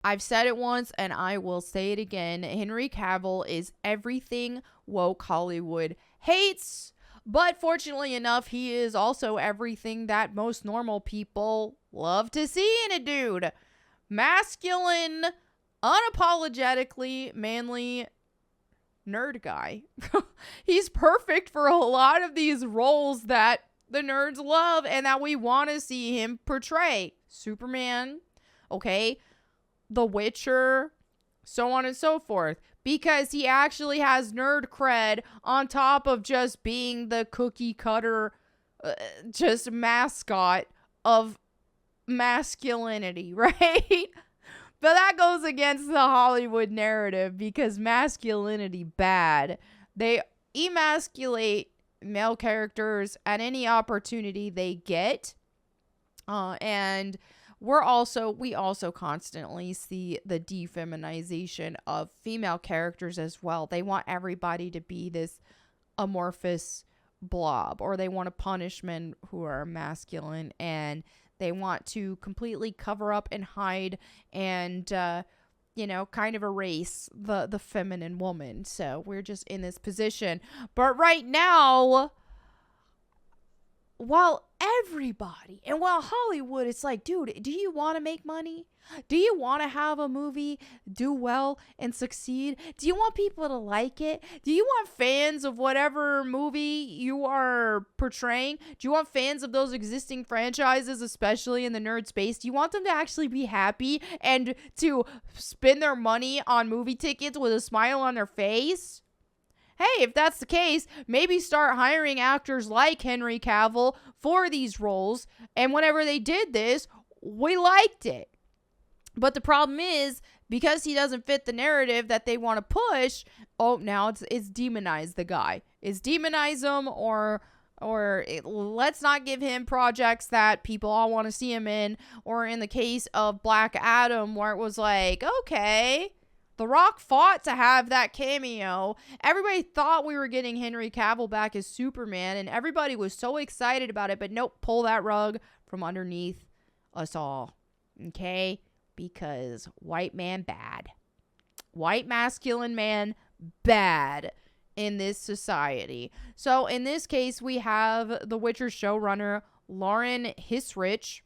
I've said it once and I will say it again. Henry Cavill is everything woke Hollywood hates. But fortunately enough, he is also everything that most normal people love to see in a dude. Masculine, unapologetically manly nerd guy. He's perfect for a lot of these roles that the nerds love and that we want to see him portray. Superman, okay? The Witcher, so on and so forth. Because he actually has nerd cred on top of just being the cookie cutter, just mascot of masculinity, right? But that goes against the Hollywood narrative because masculinity bad. They emasculate male characters at any opportunity they get. And we also constantly see the defeminization of female characters as well. They want everybody to be this amorphous blob, or they want to punish men who are masculine, and they want to completely cover up and hide and kind of erase the feminine woman. So we're just in this position. But right now, while everybody and while Hollywood, it's like, dude, do you want to make money? Do you want to have a movie do well and succeed? Do you want people to like it? Do you want fans of whatever movie you are portraying? Do you want fans of those existing franchises, especially in the nerd space? Do you want them to actually be happy and to spend their money on movie tickets with a smile on their face? Hey, if that's the case, maybe start hiring actors like Henry Cavill for these roles. And whenever they did this, we liked it. But the problem is, because he doesn't fit the narrative that they want to push, now it's demonize the guy. It's demonize him, or let's not give him projects that people all want to see him in. Or in the case of Black Adam, where it was like, okay, The Rock fought to have that cameo. Everybody thought we were getting Henry Cavill back as Superman, and everybody was so excited about it. But nope, pull that rug from underneath us all. Okay? Because white man bad. White masculine man bad in this society. So in this case, we have The Witcher showrunner Lauren Hissrich.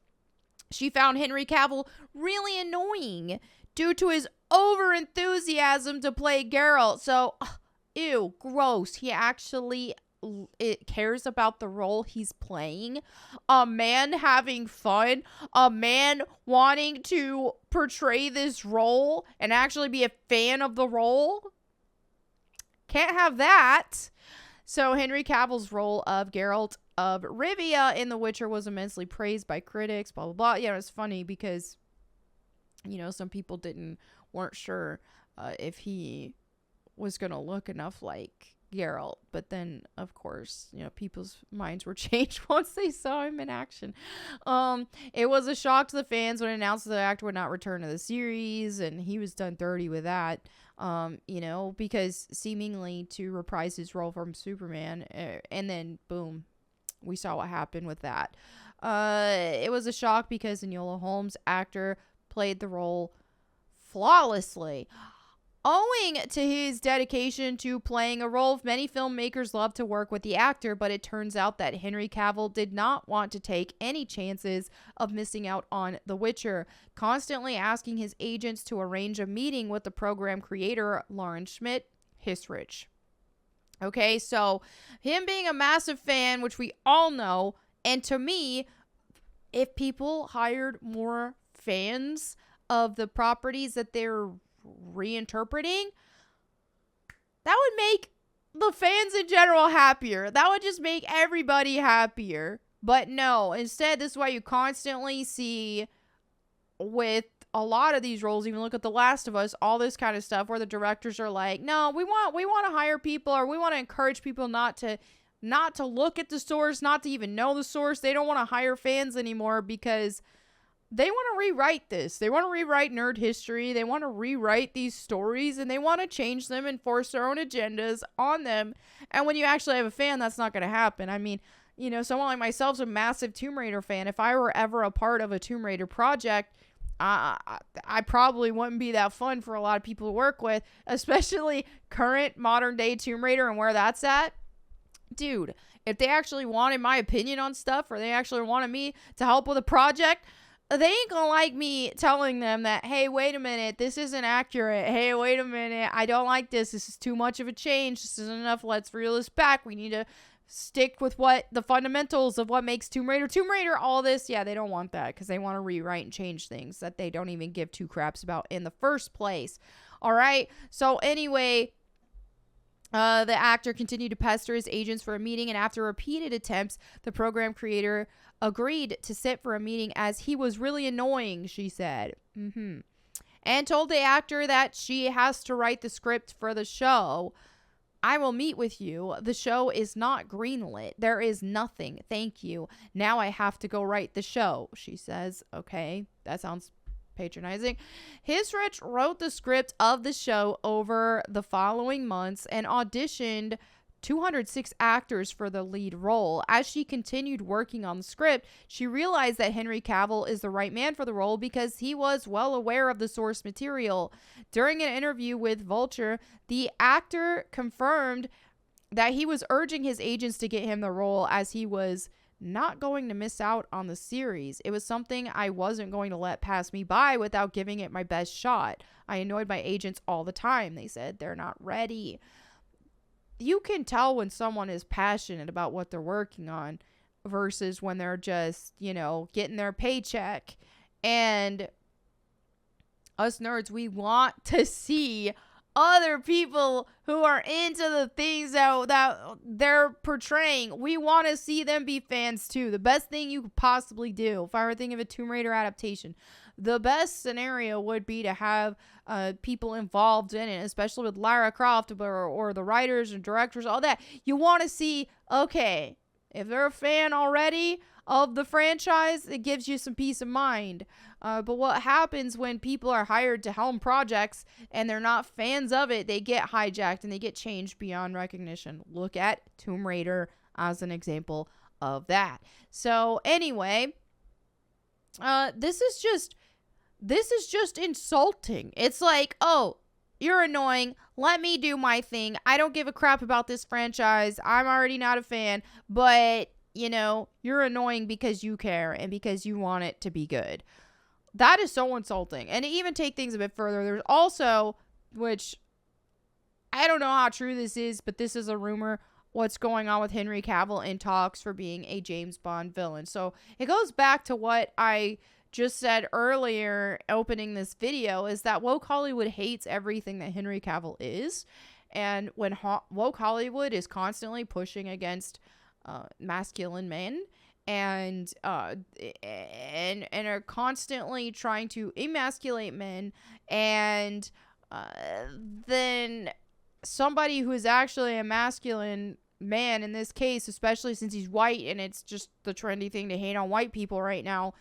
She found Henry Cavill really annoying due to his over enthusiasm to play Geralt. So, ew, gross. He actually cares about the role he's playing. A man having fun. A man wanting to portray this role and actually be a fan of the role. Can't have that. So, Henry Cavill's role of Geralt of Rivia in The Witcher was immensely praised by critics, blah, blah, blah. Yeah, it's funny because some people weren't sure if he was going to look enough like Geralt. But then, of course, people's minds were changed once they saw him in action. It was a shock to the fans when it announced that the actor would not return to the series, and he was done dirty with that, because seemingly to reprise his role from Superman, and then, boom, we saw what happened with that. It was a shock because Enola Holmes, actor, played the role flawlessly. Owing to his dedication to playing a role, many filmmakers love to work with the actor, but it turns out that Henry Cavill did not want to take any chances of missing out on The Witcher, constantly asking his agents to arrange a meeting with the program creator, Lauren Schmidt Hissrich. Okay, so him being a massive fan, which we all know, and to me, if people hired more fans of the properties that they're reinterpreting, that would make the fans in general happier. That would just make everybody happier. But no, instead, this is why you constantly see with a lot of these roles, even look at The Last of Us, all this kind of stuff where the directors are like, no, we want to hire people, or we want to encourage people not to look at the source, not to even know the source. They don't want to hire fans anymore because they want to rewrite this. They want to rewrite nerd history. They want to rewrite these stories, and they want to change them and force their own agendas on them. And when you actually have a fan, that's not going to happen. I mean, someone like myself is a massive Tomb Raider fan. If I were ever a part of a Tomb Raider project, I probably wouldn't be that fun for a lot of people to work with, especially current modern day Tomb Raider and where that's at. Dude, if they actually wanted my opinion on stuff, or they actually wanted me to help with a project, they ain't gonna like me telling them that, hey, wait a minute, this isn't accurate. Hey, wait a minute, I don't like this. This is too much of a change. This isn't enough. Let's reel this back. We need to stick with what the fundamentals of what makes Tomb Raider, all this. Yeah, they don't want that because they want to rewrite and change things that they don't even give two craps about in the first place. All right. So anyway, the actor continued to pester his agents for a meeting, and after repeated attempts, the program creator agreed to sit for a meeting as he was really annoying, she said. And told the actor that she has to write the script for the show. I will meet with you. The show is not greenlit. There is nothing. Thank you. Now I have to go write the show, she says. Okay, that sounds patronizing. Hisrich wrote the script of the show over the following months and auditioned 206 actors for the lead role. As she continued working on the script, she realized that Henry Cavill is the right man for the role because he was well aware of the source material. During an interview with Vulture, the actor confirmed that he was urging his agents to get him the role as he was not going to miss out on the series. It was something I wasn't going to let pass me by without giving it my best shot. I annoyed my agents all the time. They said they're not ready. You can tell when someone is passionate about what they're working on versus when they're just, getting their paycheck. And us nerds, we want to see other people who are into the things that they're portraying. We want to see them be fans too. The best thing you could possibly do, if I were thinking of a Tomb Raider adaptation, the best scenario would be to have people involved in it, especially with Lara Croft or the writers and directors, all that. You want to see, okay, if they're a fan already of the franchise, it gives you some peace of mind. But what happens when people are hired to helm projects and they're not fans of it, they get hijacked and they get changed beyond recognition. Look at Tomb Raider as an example of that. So anyway, this is just insulting. It's like, oh, you're annoying. Let me do my thing. I don't give a crap about this franchise. I'm already not a fan, but you're annoying because you care and because you want it to be good. That is so insulting. And to even take things a bit further, there's also, which I don't know how true this is, but this is a rumor, what's going on with Henry Cavill in talks for being a James Bond villain. So it goes back to what I just said earlier opening this video, is that woke Hollywood hates everything that Henry Cavill is. And when woke Hollywood is constantly pushing against masculine men and are constantly trying to emasculate men, and then somebody who is actually a masculine man in this case, especially since he's white and it's just the trendy thing to hate on white people right now,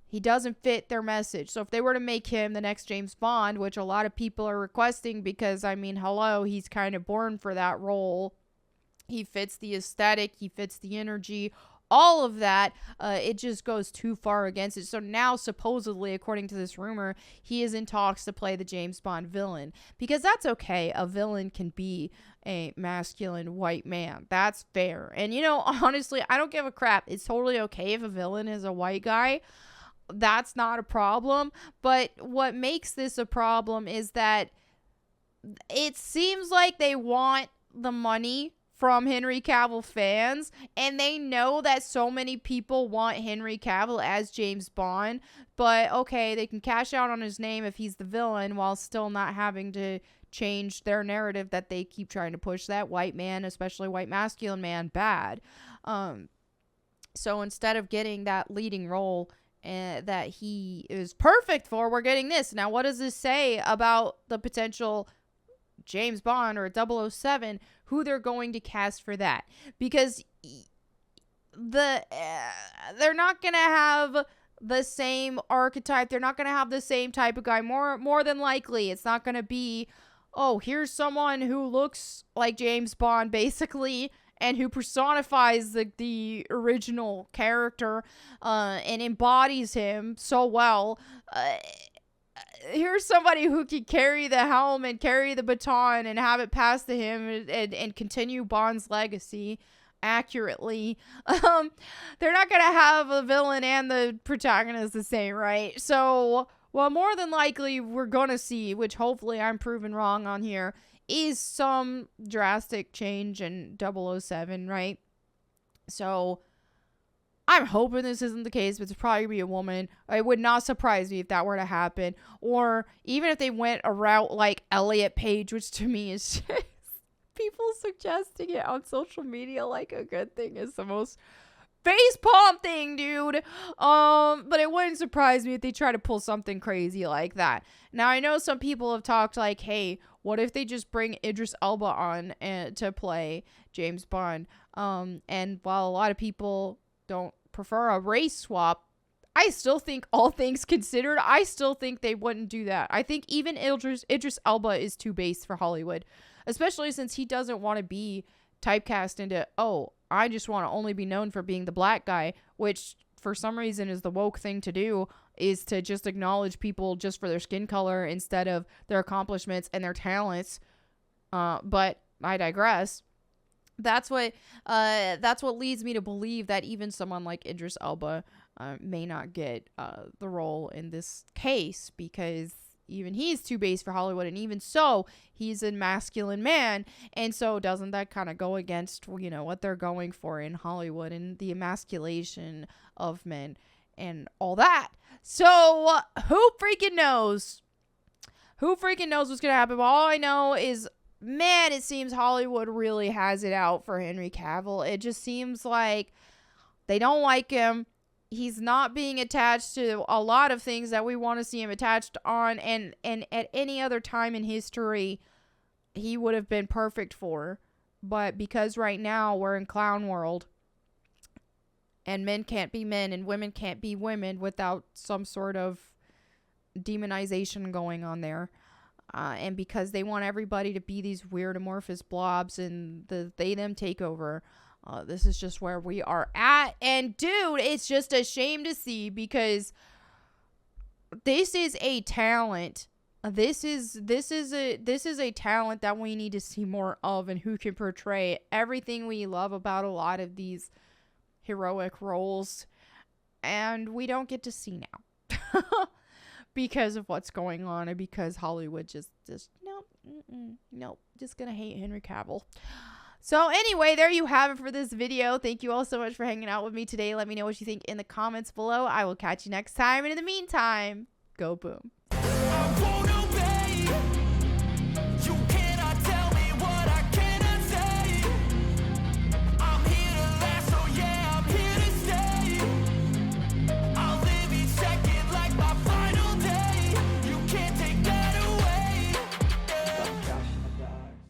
he doesn't fit their message. So if they were to make him the next James Bond, which a lot of people are requesting because, hello, he's kind of born for that role. He fits the aesthetic, he fits the energy, all of that. It just goes too far against it. So now, supposedly, according to this rumor, he is in talks to play the James Bond villain. Because that's okay. A villain can be a masculine white man. That's fair. And, honestly, I don't give a crap. It's totally okay if a villain is a white guy. That's not a problem. But what makes this a problem is that it seems like they want the money from Henry Cavill fans, and they know that so many people want Henry Cavill as James Bond, but okay, they can cash out on his name if he's the villain while still not having to change their narrative that they keep trying to push that white man, especially white masculine man, bad. So instead of getting that leading role that he is perfect for, we're getting this. Now, what does this say about the potential James Bond or 007, who they're going to cast for that? Because they're not going to have the same archetype. They're not going to have the same type of guy. More than likely, it's not going to be, oh, here's someone who looks like James Bond, basically, and who personifies the original character and embodies him so well. Here's somebody who can carry the helm and carry the baton and have it passed to him and continue Bond's legacy accurately. They're not gonna have the villain and the protagonist the same, right? So, well, more than likely we're gonna see, which hopefully I'm proven wrong on here, is some drastic change in 007, right? So I'm hoping this isn't the case, but it's probably be a woman. It would not surprise me if that were to happen. Or even if they went a route like Elliot Page, which to me is just people suggesting it on social media like a good thing is the most facepalm thing, dude. But it wouldn't surprise me if they try to pull something crazy like that. Now, I know some people have talked like, hey, what if they just bring Idris Elba on to play James Bond? And while a lot of people don't prefer a race swap, I still think, all things considered, I still think they wouldn't do that. I think even Idris Elba is too base for Hollywood, especially since he doesn't want to be typecast into, oh, I just want to only be known for being the black guy, which for some reason is the woke thing to do, is to just acknowledge people just for their skin color instead of their accomplishments and their talents. But I digress. That's what leads me to believe that even someone like Idris Elba may not get the role in this case, because even he's too base for Hollywood, and even so, he's a masculine man, and so doesn't that kind of go against, you know, what they're going for in Hollywood and the emasculation of men and all that? So who freaking knows? Who freaking knows what's gonna happen? But all I know is, man, it seems Hollywood really has it out for Henry Cavill. It just seems like they don't like him. He's not being attached to a lot of things that we want to see him attached on. And at any other time in history, he would have been perfect for. But because right now we're in clown world, and men can't be men and women can't be women without some sort of demonization going on there. And because they want everybody to be these weird amorphous blobs and the they-them takeover, this is just where we are at. And dude, it's just a shame to see, because this is a talent. This is a talent that we need to see more of, and who can portray everything we love about a lot of these heroic roles, and we don't get to see now. Because of what's going on, and because Hollywood just nope, just gonna hate Henry Cavill. So anyway, there you have it for this video. Thank you all so much for hanging out with me today. Let me know what you think in the comments below. I will catch you next time, and in the meantime, go boom.